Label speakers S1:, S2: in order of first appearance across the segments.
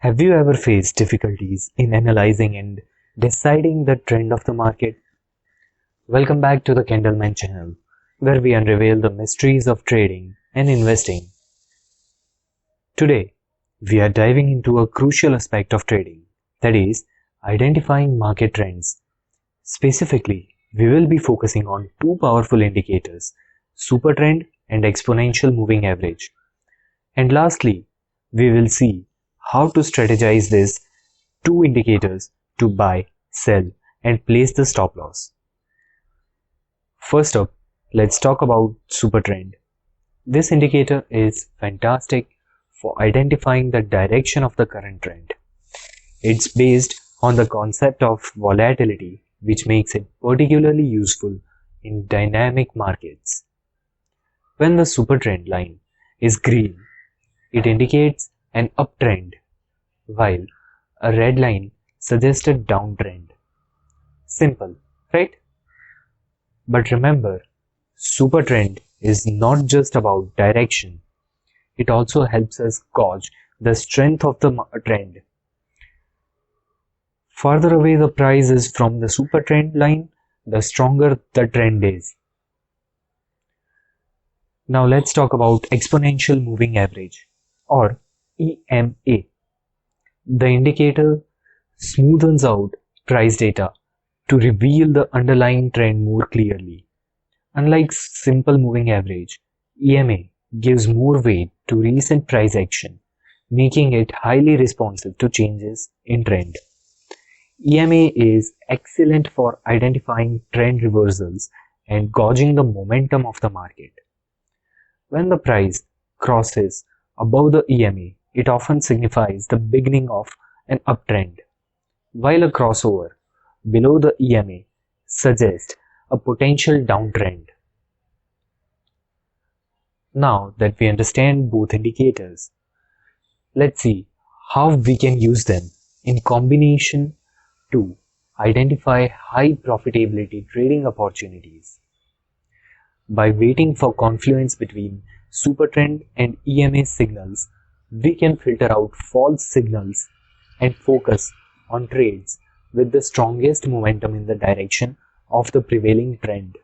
S1: Have you ever faced difficulties in analyzing and deciding the trend of the market? Welcome back to the Candleman channel, where we unravel the mysteries of trading and investing. Today, we are diving into a crucial aspect of trading, that is, identifying market trends. Specifically, we will be focusing on two powerful indicators, Supertrend and exponential moving average. And lastly, we will see how to strategize these two indicators to buy, sell, and place the stop loss. First up, let's talk about Supertrend. This indicator is fantastic for identifying the direction of the current trend. It's based on the concept of volatility, which makes it particularly useful in dynamic markets. When the Supertrend line is green, it indicates an uptrend, while a red line suggests a downtrend. Simple, right? But remember, Supertrend is not just about direction. It also helps us gauge the strength of the trend. Farther away the price is from the Supertrend line, the stronger the trend is. Now let's talk about exponential moving average, or EMA. The indicator smoothens out price data to reveal the underlying trend more clearly. Unlike simple moving average, EMA gives more weight to recent price action, making it highly responsive to changes in trend. EMA is excellent for identifying trend reversals and gauging the momentum of the market. When the price crosses above the EMA, it often signifies the beginning of an uptrend, while a crossover below the EMA suggests a potential downtrend. Now that we understand both indicators, let's see how we can use them in combination to identify high profitability trading opportunities. By waiting for confluence between Supertrend and EMA signals, we can filter out false signals and focus on trades with the strongest momentum in the direction of the prevailing trend.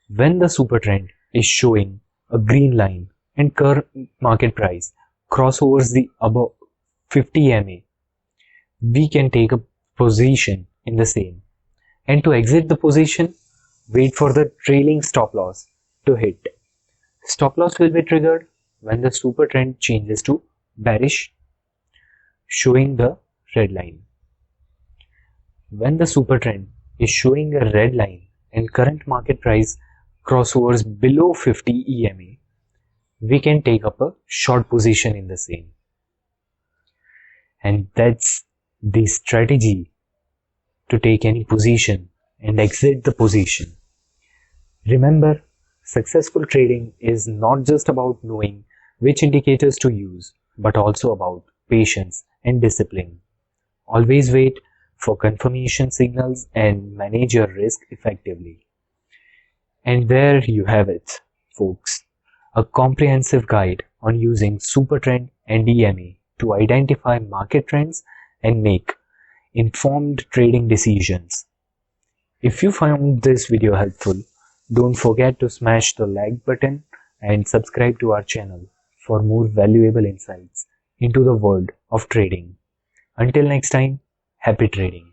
S1: When the Supertrend is showing a green line and current market price crossovers the above 50 EMA, we can take a position in the same. And to exit the position, wait for the trailing stop loss to hit. Stop loss will be triggered when the Supertrend changes to bearish, showing the red line. When the Supertrend is showing a red line and current market price crossovers below 50 EMA, we can take up a short position in the same. And that's the strategy to take any position and exit the position. Remember, successful trading is not just about knowing which indicators to use, but also about patience and discipline. Always wait for confirmation signals and manage your risk effectively. And there you have it, folks, a comprehensive guide on using Supertrend and EMA to identify market trends and make informed trading decisions. If you found this video helpful, don't forget to smash the like button and subscribe to our channel for more valuable insights into the world of trading. Until next time, happy trading.